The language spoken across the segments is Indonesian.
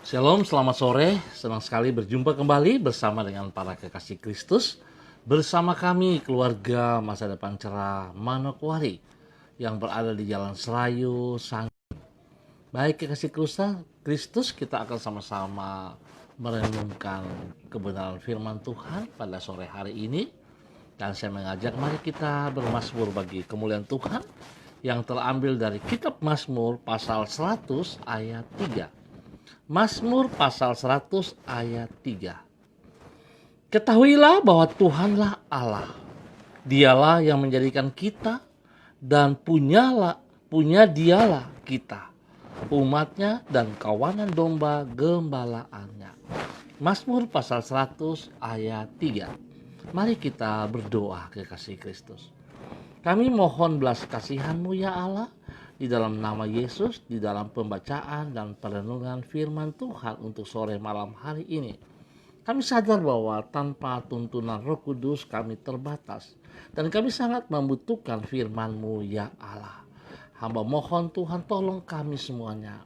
Shalom, selamat sore. Senang sekali berjumpa kembali bersama dengan para kekasih Kristus. Bersama kami, keluarga Masa Depan Cerah Manokwari yang berada di Jalan Serayu, Sang. Baik kekasih Kristus, kita akan sama-sama merenungkan kebenaran firman Tuhan pada sore hari ini. Dan saya mengajak mari kita bermazmur bagi kemuliaan Tuhan yang terambil dari kitab Mazmur pasal 100 ayat 3. Mazmur pasal 100 ayat 3. Ketahuilah bahwa Tuhanlah Allah. Dialah yang menjadikan kita dan punya dialah kita, umatnya dan kawanan domba gembalaannya. Mazmur pasal 100 ayat 3. Mari kita berdoa kekasih Kristus. Kami mohon belas kasihan-Mu ya Allah, di dalam nama Yesus, di dalam pembacaan dan perenungan firman Tuhan untuk sore malam hari ini. Kami sadar bahwa tanpa tuntunan Roh Kudus kami terbatas, dan kami sangat membutuhkan firman-Mu ya Allah. Hamba mohon Tuhan tolong kami semuanya,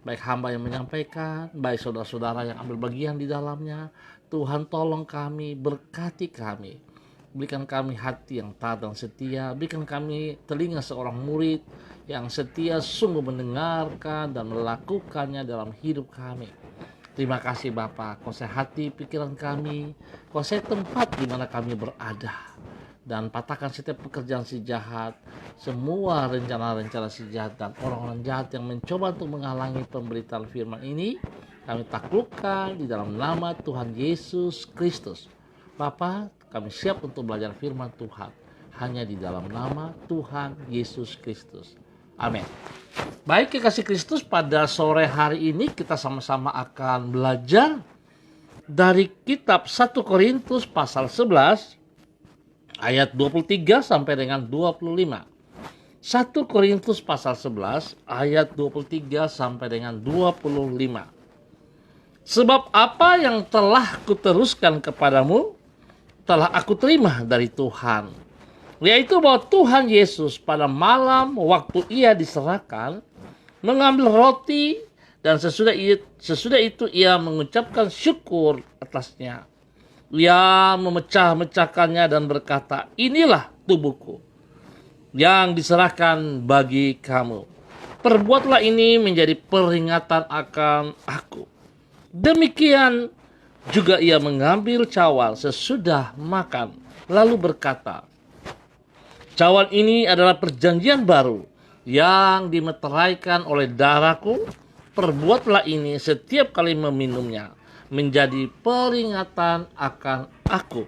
baik hamba yang menyampaikan, baik saudara-saudara yang ambil bagian di dalamnya. Tuhan tolong kami, berkati kami. Berikan kami hati yang taat dan setia. Berikan kami telinga seorang murid yang setia sungguh mendengarkan dan melakukannya dalam hidup kami. Terima kasih Bapa, kuasai hati pikiran kami, kuasai tempat di mana kami berada, dan patahkan setiap pekerjaan si jahat, semua rencana-rencana si jahat dan orang-orang jahat yang mencoba untuk menghalangi pemberitaan firman ini. Kami taklukkan di dalam nama Tuhan Yesus Kristus. Bapa, kami siap untuk belajar firman Tuhan hanya di dalam nama Tuhan Yesus Kristus. Amin. Baik kekasih Kristus, pada sore hari ini kita sama-sama akan belajar dari kitab 1 Korintus pasal 11 ayat 23 sampai dengan 25. 1 Korintus pasal 11 ayat 23 sampai dengan 25. Sebab apa yang telah kuteruskan kepadamu telah aku terima dari Tuhan, yaitu bahwa Tuhan Yesus pada malam waktu ia diserahkan mengambil roti, dan sesudah itu ia mengucapkan syukur atasnya. Ia memecah-mecahkannya dan berkata, inilah tubuhku yang diserahkan bagi kamu. Perbuatlah ini menjadi peringatan akan aku. Demikian juga ia mengambil cawan sesudah makan, lalu berkata, cawan ini adalah perjanjian baru yang dimeteraikan oleh darahku. Perbuatlah ini setiap kali meminumnya, menjadi peringatan akan aku.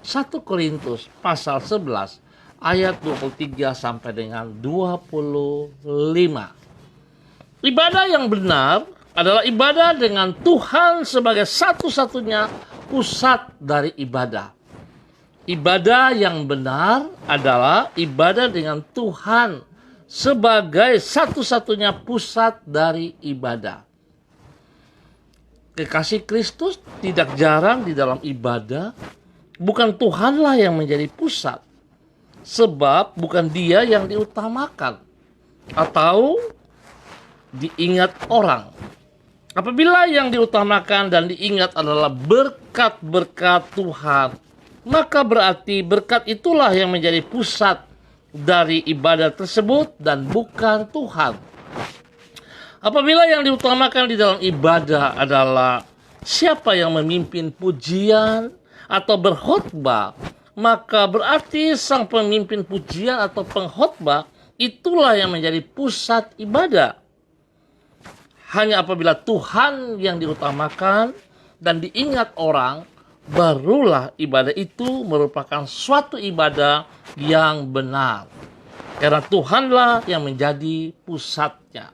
1 Korintus pasal 11 ayat 23 sampai dengan 25. Ibadah yang benar adalah ibadah dengan Tuhan sebagai satu-satunya pusat dari ibadah. Ibadah yang benar adalah ibadah dengan Tuhan sebagai satu-satunya pusat dari ibadah. Kekasih Kristus, tidak jarang di dalam ibadah bukan Tuhanlah yang menjadi pusat, sebab bukan Dia yang diutamakan atau diingat orang. Apabila yang diutamakan dan diingat adalah berkat-berkat Tuhan, maka berarti berkat itulah yang menjadi pusat dari ibadah tersebut dan bukan Tuhan. Apabila yang diutamakan di dalam ibadah adalah siapa yang memimpin pujian atau berkhotbah, maka berarti sang pemimpin pujian atau pengkhotbah itulah yang menjadi pusat ibadah. Hanya apabila Tuhan yang diutamakan dan diingat orang, barulah ibadah itu merupakan suatu ibadah yang benar. Karena Tuhanlah yang menjadi pusatnya.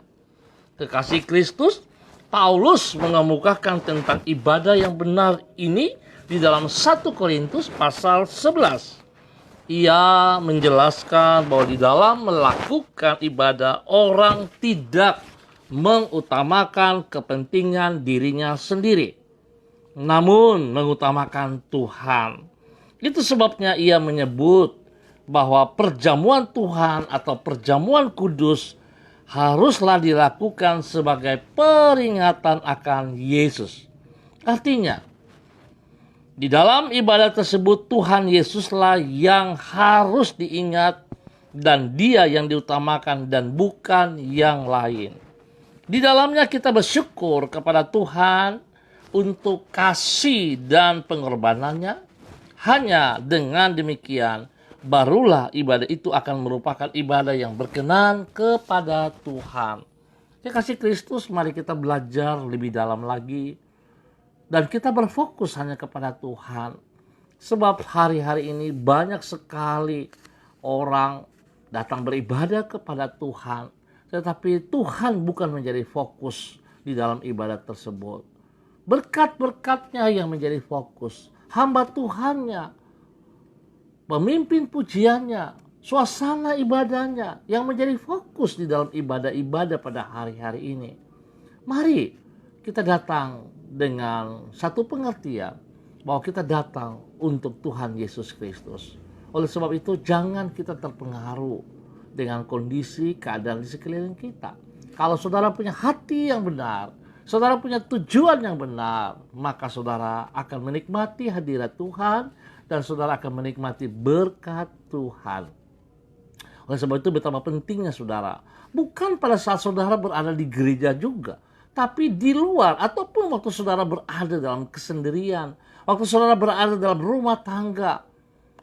Kekasih Kristus, Paulus mengemukakan tentang ibadah yang benar ini di dalam 1 Korintus pasal 11. Ia menjelaskan bahwa di dalam melakukan ibadah orang tidak mengutamakan kepentingan dirinya sendiri, namun mengutamakan Tuhan. Itu sebabnya ia menyebut bahwa perjamuan Tuhan atau perjamuan kudus haruslah dilakukan sebagai peringatan akan Yesus. Artinya, di dalam ibadah tersebut Tuhan Yesuslah yang harus diingat dan Dia yang diutamakan dan bukan yang lain. Di dalamnya kita bersyukur kepada Tuhan untuk kasih dan pengorbanannya. Hanya dengan demikian barulah ibadah itu akan merupakan ibadah yang berkenan kepada Tuhan. Ya kasih Kristus, mari kita belajar lebih dalam lagi dan kita berfokus hanya kepada Tuhan. Sebab hari-hari ini banyak sekali orang datang beribadah kepada Tuhan, tetapi Tuhan bukan menjadi fokus di dalam ibadah tersebut. Berkat-berkatnya yang menjadi fokus, hamba Tuhannya, pemimpin pujiannya, suasana ibadahnya yang menjadi fokus di dalam ibadah-ibadah pada hari-hari ini. Mari kita datang dengan satu pengertian bahwa kita datang untuk Tuhan Yesus Kristus. Oleh sebab itu jangan kita terpengaruh dengan kondisi keadaan di sekeliling kita. Kalau saudara punya hati yang benar, saudara punya tujuan yang benar, maka saudara akan menikmati hadirat Tuhan dan saudara akan menikmati berkat Tuhan. Oleh sebab itu betapa pentingnya saudara, bukan pada saat saudara berada di gereja juga, tapi di luar ataupun waktu saudara berada dalam kesendirian, waktu saudara berada dalam rumah tangga,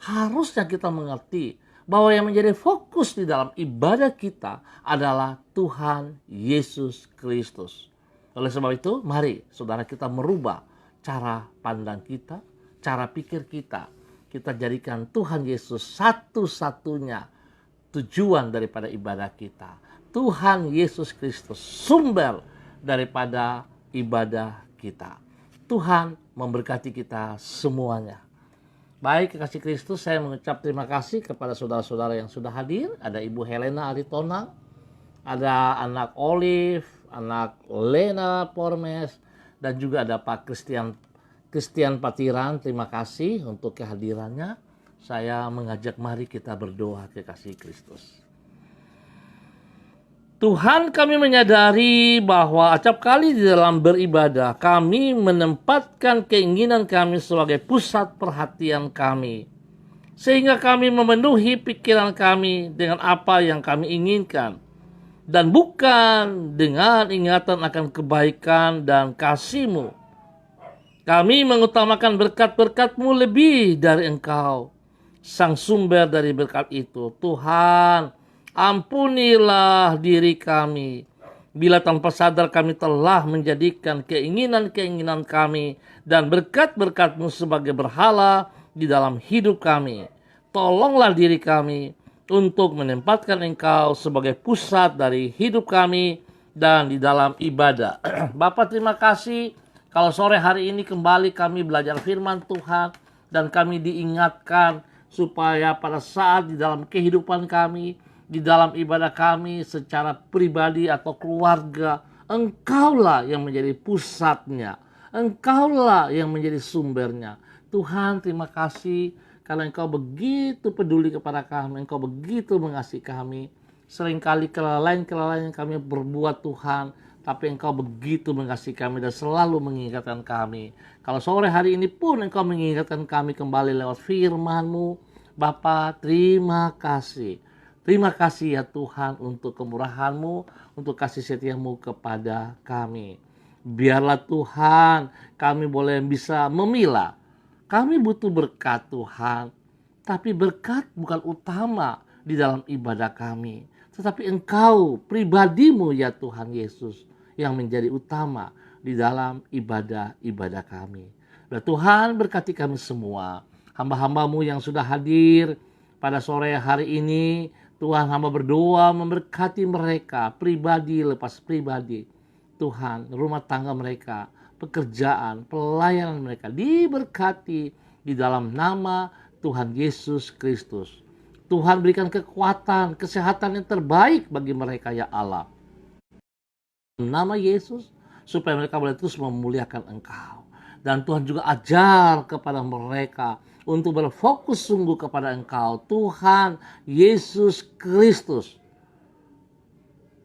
harusnya kita mengerti bahwa yang menjadi fokus di dalam ibadah kita adalah Tuhan Yesus Kristus. Oleh sebab itu, mari saudara kita merubah cara pandang kita, cara pikir kita. Kita jadikan Tuhan Yesus satu-satunya tujuan daripada ibadah kita. Tuhan Yesus Kristus sumber daripada ibadah kita. Tuhan memberkati kita semuanya. Baik, kekasih Kristus, saya mengucap terima kasih kepada saudara-saudara yang sudah hadir. Ada Ibu Helena Aritonang, ada anak Olive, anak Lena Pormes, dan juga ada Pak Christian Patiran. Terima kasih untuk kehadirannya. Saya mengajak mari kita berdoa, kekasih Kristus. Tuhan, kami menyadari bahwa acap kali di dalam beribadah kami menempatkan keinginan kami sebagai pusat perhatian kami. Sehingga kami memenuhi pikiran kami dengan apa yang kami inginkan. Dan bukan dengan ingatan akan kebaikan dan kasih-Mu. Kami mengutamakan berkat-berkat-Mu lebih dari Engkau, Sang sumber dari berkat itu. Tuhan, ampunilah diri kami bila tanpa sadar kami telah menjadikan keinginan-keinginan kami dan berkat-berkat-Mu sebagai berhala di dalam hidup kami. Tolonglah diri kami untuk menempatkan Engkau sebagai pusat dari hidup kami dan di dalam ibadah. Bapa, terima kasih kalau sore hari ini kembali kami belajar firman Tuhan dan kami diingatkan supaya pada saat di dalam kehidupan kami, di dalam ibadah kami secara pribadi atau keluarga, Engkaulah yang menjadi pusatnya. Engkaulah yang menjadi sumbernya. Tuhan, terima kasih karena Engkau begitu peduli kepada kami. Engkau begitu mengasihi kami. Seringkali kelalaian-kelalaian yang kami berbuat Tuhan, tapi Engkau begitu mengasihi kami dan selalu mengingatkan kami. Kalau sore hari ini pun Engkau mengingatkan kami kembali lewat firman-Mu, Bapa, terima kasih. Terima kasih ya Tuhan untuk kemurahan-Mu, untuk kasih setia-Mu kepada kami. Biarlah Tuhan kami boleh bisa memilah. Kami butuh berkat Tuhan, tapi berkat bukan utama di dalam ibadah kami. Tetapi Engkau, pribadi-Mu ya Tuhan Yesus, yang menjadi utama di dalam ibadah-ibadah kami. Dan Tuhan berkati kami semua. Hamba-hamba-Mu yang sudah hadir pada sore hari ini, Tuhan, hamba berdoa memberkati mereka, pribadi lepas pribadi. Tuhan, rumah tangga mereka, pekerjaan, pelayanan mereka diberkati di dalam nama Tuhan Yesus Kristus. Tuhan berikan kekuatan, kesehatan yang terbaik bagi mereka ya Allah. Nama Yesus, supaya mereka boleh terus memuliakan Engkau. Dan Tuhan juga ajar kepada mereka untuk berfokus sungguh kepada Engkau, Tuhan Yesus Kristus.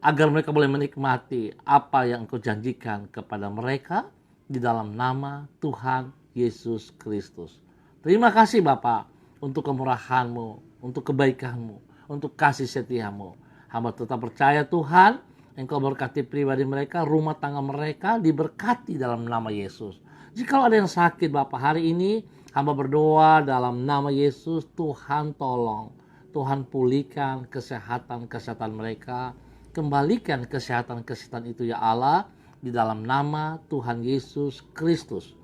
agar mereka boleh menikmati apa yang Engkau janjikan kepada mereka di dalam nama Tuhan Yesus Kristus. Terima kasih Bapa untuk kemurahan-Mu, untuk kebaikan-Mu, untuk kasih setia-Mu. Hamba tetap percaya Tuhan, Engkau berkati pribadi mereka, rumah tangga mereka diberkati dalam nama Yesus. Jika ada yang sakit Bapa hari ini, hamba berdoa dalam nama Yesus, Tuhan tolong. Tuhan pulihkan kesehatan mereka. Kembalikan kesehatan itu ya Allah di dalam nama Tuhan Yesus Kristus.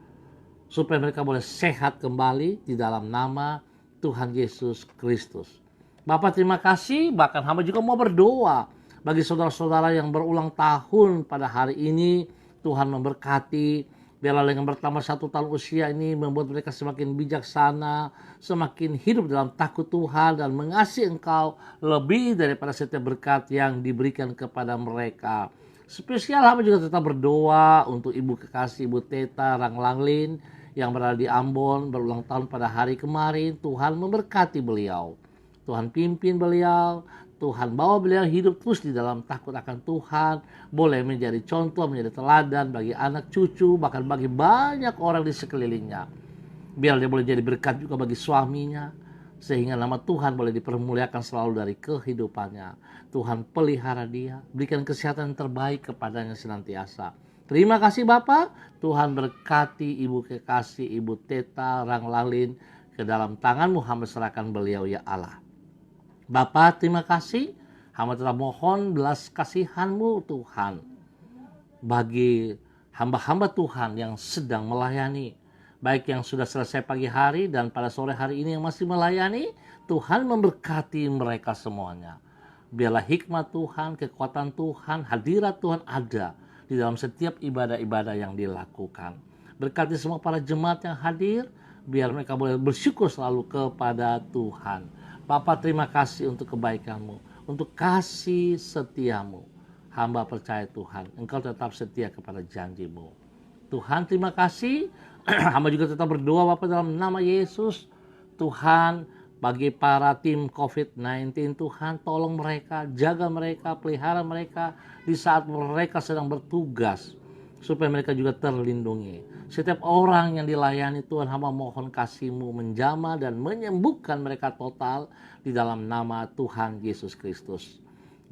Supaya mereka boleh sehat kembali di dalam nama Tuhan Yesus Kristus. Bapak terima kasih, bahkan hamba juga mau berdoa bagi saudara-saudara yang berulang tahun pada hari ini. Tuhan memberkati. Biarlah dengan bertambah 1 tahun usia ini membuat mereka semakin bijaksana, semakin hidup dalam takut Tuhan dan mengasihi Engkau lebih daripada setiap berkat yang diberikan kepada mereka. Spesial hamba juga tetap berdoa untuk Ibu Kekasih, Ibu Teta Ranglanglin yang berada di Ambon berulang tahun pada hari kemarin. Tuhan memberkati beliau. Tuhan pimpin beliau. Tuhan bawa beliau hidup terus di dalam takut akan Tuhan. Boleh menjadi contoh, menjadi teladan bagi anak cucu, bahkan bagi banyak orang di sekelilingnya. Biar dia boleh jadi berkat juga bagi suaminya. Sehingga nama Tuhan boleh dipermuliakan selalu dari kehidupannya. Tuhan pelihara dia. Berikan kesehatan yang terbaik kepadanya senantiasa. Terima kasih Bapak. Tuhan berkati Ibu Kekasih, Ibu Teta Ranglalin. Ke dalam tangan-Mu hamba serahkan beliau ya Allah. Bapa terima kasih, hamba telah mohon belas kasihan-Mu Tuhan bagi hamba-hamba Tuhan yang sedang melayani, baik yang sudah selesai pagi hari dan pada sore hari ini yang masih melayani. Tuhan memberkati mereka semuanya. Biarlah hikmat Tuhan, kekuatan Tuhan, hadirat Tuhan ada di dalam setiap ibadah-ibadah yang dilakukan. Berkati semua para jemaat yang hadir, biar mereka boleh bersyukur selalu kepada Tuhan. Bapak terima kasih untuk kebaikan-Mu, untuk kasih setia-Mu. Hamba percaya Tuhan, Engkau tetap setia kepada janji-Mu. Tuhan terima kasih. Hamba juga tetap berdoa Bapak dalam nama Yesus. Tuhan bagi para tim COVID-19, Tuhan tolong mereka, jaga mereka, pelihara mereka di saat mereka sedang bertugas. Supaya mereka juga terlindungi. Setiap orang yang dilayani Tuhan, hamba mohon kasih-Mu menjamah dan menyembuhkan mereka total di dalam nama Tuhan Yesus Kristus.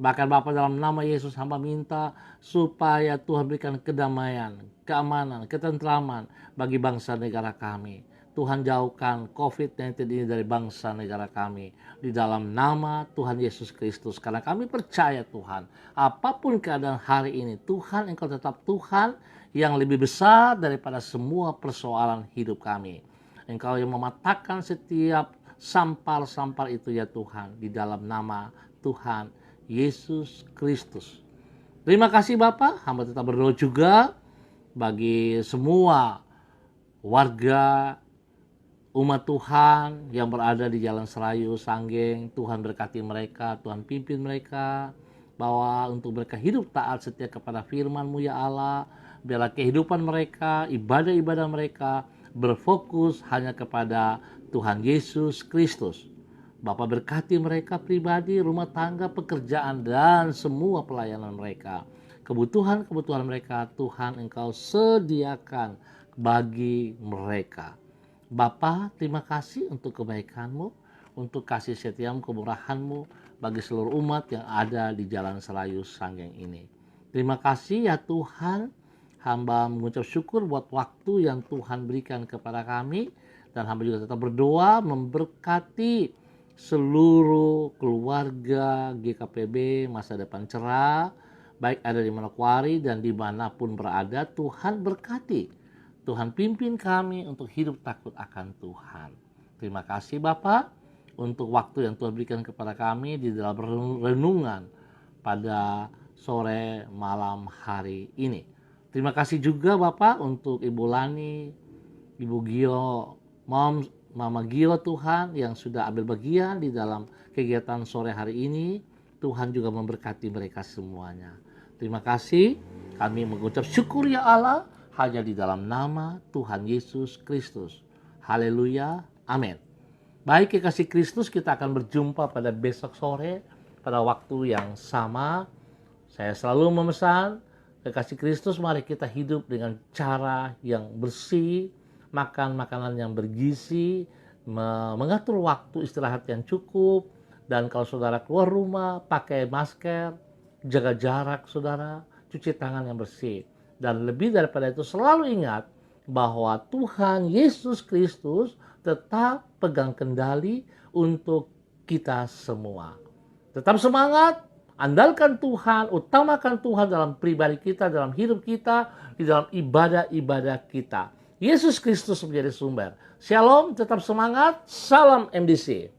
Bahkan Bapa dalam nama Yesus hamba minta supaya Tuhan berikan kedamaian, keamanan, ketentraman bagi bangsa negara kami. Tuhan jauhkan COVID-19 ini dari bangsa negara kami di dalam nama Tuhan Yesus Kristus. Karena kami percaya Tuhan, apapun keadaan hari ini, Tuhan Engkau tetap Tuhan yang lebih besar daripada semua persoalan hidup kami. Engkau yang mematahkan setiap sampar-sampar itu ya Tuhan, di dalam nama Tuhan Yesus Kristus. Terima kasih Bapak, hamba tetap berdoa juga bagi semua warga umat Tuhan yang berada di Jalan Serayu, Sanggeng. Tuhan berkati mereka, Tuhan pimpin mereka, bahwa untuk mereka hidup taat setia kepada firman-Mu ya Allah. Biarlah kehidupan mereka, ibadah-ibadah mereka berfokus hanya kepada Tuhan Yesus Kristus. Bapak berkati mereka pribadi, rumah tangga, pekerjaan, dan semua pelayanan mereka. Kebutuhan-kebutuhan mereka Tuhan Engkau sediakan bagi mereka. Bapa, terima kasih untuk kebaikan-Mu, untuk kasih setia-Mu, kemurahan-Mu bagi seluruh umat yang ada di Jalan Serayu Sanggeng ini. Terima kasih ya Tuhan, hamba mengucap syukur buat waktu yang Tuhan berikan kepada kami, dan hamba juga tetap berdoa memberkati seluruh keluarga GKPB Masa Depan Cerah, baik ada di Manokwari dan dimanapun berada. Tuhan berkati. Tuhan pimpin kami untuk hidup takut akan Tuhan. Terima kasih Bapak untuk waktu yang Tuhan berikan kepada kami di dalam renungan pada sore malam hari ini. Terima kasih juga Bapak untuk Ibu Lani, Ibu Gio, Mama Gio Tuhan yang sudah ambil bagian di dalam kegiatan sore hari ini. Tuhan juga memberkati mereka semuanya. Terima kasih. Kami mengucap syukur ya Allah, hanya di dalam nama Tuhan Yesus Kristus. Haleluya. Amin. Baik kekasih Kristus, kita akan berjumpa pada besok sore pada waktu yang sama. Saya selalu memesan, kekasih Kristus, mari kita hidup dengan cara yang bersih, makan makanan yang bergizi, mengatur waktu istirahat yang cukup, dan kalau saudara keluar rumah, pakai masker, jaga jarak saudara, cuci tangan yang bersih. Dan lebih daripada itu, selalu ingat bahwa Tuhan Yesus Kristus tetap pegang kendali untuk kita semua. Tetap semangat, andalkan Tuhan, utamakan Tuhan dalam pribadi kita, dalam hidup kita, di dalam ibadah-ibadah kita. Yesus Kristus menjadi sumber. Shalom, tetap semangat, salam MDC.